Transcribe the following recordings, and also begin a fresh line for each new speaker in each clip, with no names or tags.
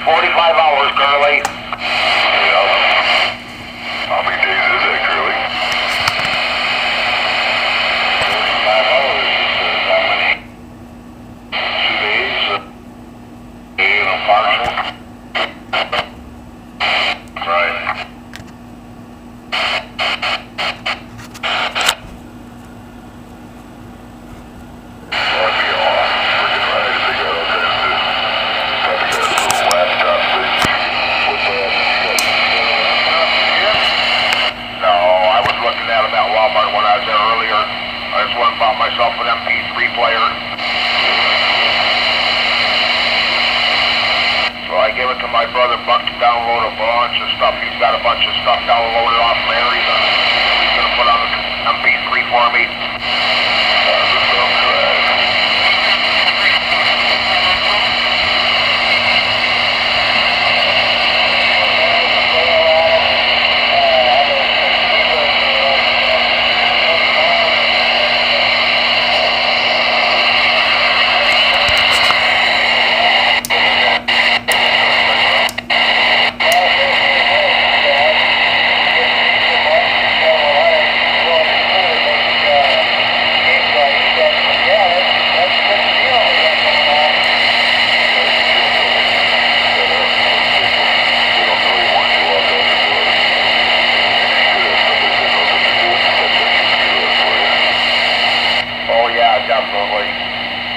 45 hours, Curly.
Yeah. How many days is that, Curly?
45 hours, he says. How many? 2 days? And a partial?
Right. That'd be off. Freaking right. They got all kinds of... Probably got a little laptop thing. What's that?
No, I was looking at them at Walmart when I was there earlier. I just went and bought myself an MP3 player. So I gave it to my brother Buck to download a bunch of stuff. He's got a bunch of stuff downloaded off Mary. He's going to put on the MP3 for me. Definitely.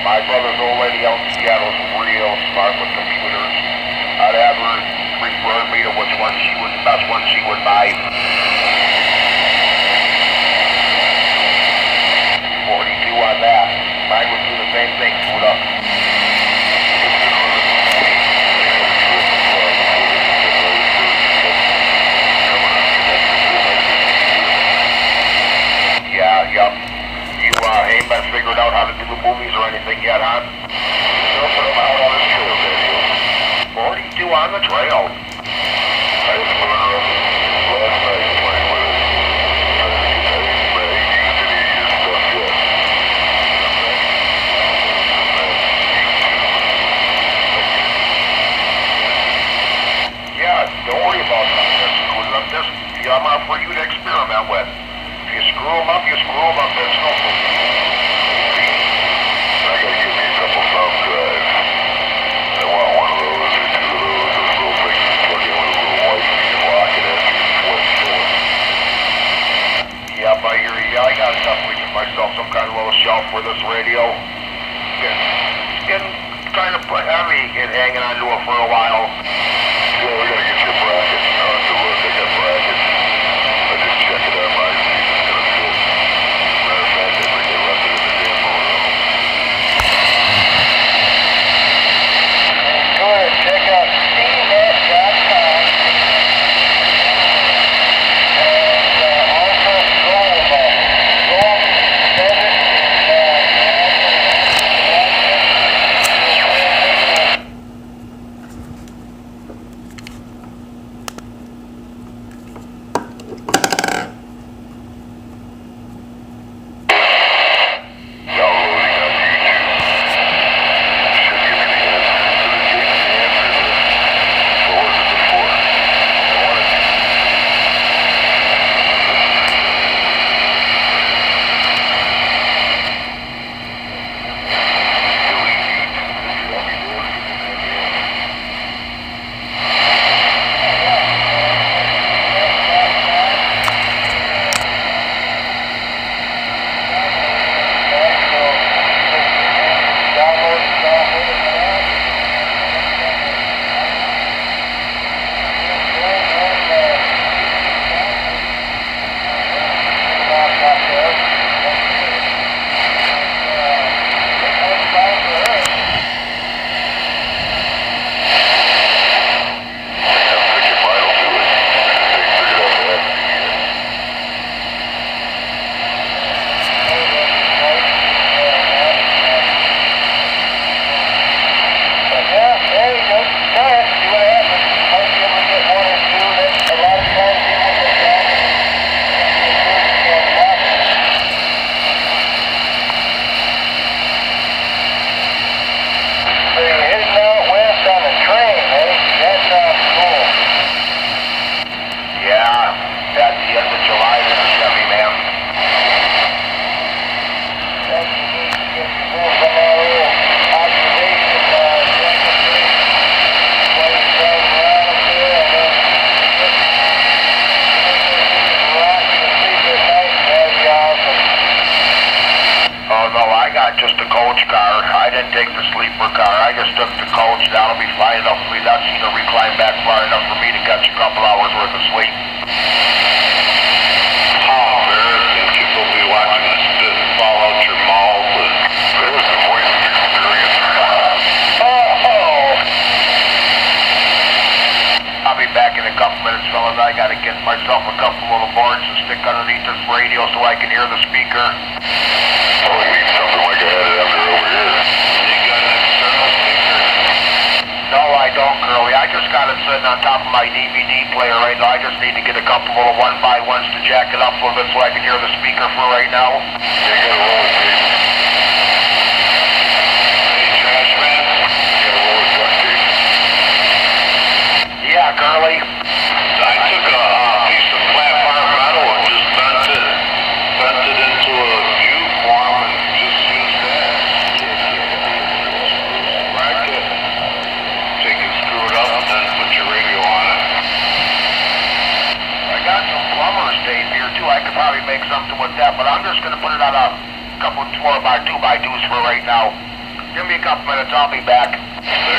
My brother's old lady out in Seattle's real smart with computers. I'd have her refer me to which one she would, best one she would buy. 42 on that. Mine would do the same thing, put up. Yeah, yep. You ain't been figured out how to do the movies or anything yet, huh?
Don't put them out on his trail, Daniel.
42 on the trail.
I was pulling her up last night playing with it. I ain't used any of your stuff yet.
Yeah, don't worry about that. I'm out for you to experiment with. If you screw them up, you screw them up. There's no problem.
I gotta give me a couple thumb drives. I want one of those or two of those little things you plug in with a little white and you can lock it after you flip to it.
Yep, I hear you. Yeah, I gotta definitely get myself some kind of little shelf for this radio. It's getting kind of heavy and hanging onto it for a while.
Yeah, we gotta get your bracket. I'll have to look. I got brackets. I just check it out. Mine see if it's gonna fit. Matter of fact, I think I left it in the damn motor.
Go ahead, check out CNET.com and also Goldball. Gold 7 is
didn't take the sleeper car. I just took the coach. That'll be fine enough for me. That's either recline back far enough for me to catch a couple hours worth of sleep.
People be watching the spit fall out your mouth, and there was some wasted experience.
I'll be back in a couple minutes, fellas. I gotta get myself a couple little boards and stick underneath this radio so I can hear the speaker.
Oh, we need something like I had it under over here. You got an external speaker?
No, I don't, Curly. I just got it sitting on top of my DVD player right now. I just need to get a couple little 1x1s to jack it up a little bit so I can hear the speaker for right now.
You gotta roll it, Dave. Hey, trash man. You gotta roll it, duct tape.
Yeah, Curly.
I took a piece of flat bar metal and just bent it into a U form and just used that. Bracket. Take and screw it up and then put your radio on it.
I got some plumber's tape here too. I could probably make something with that, but I'm just gonna put it on a couple 4x2x2s for right now. Give me a couple minutes, I'll be back.
There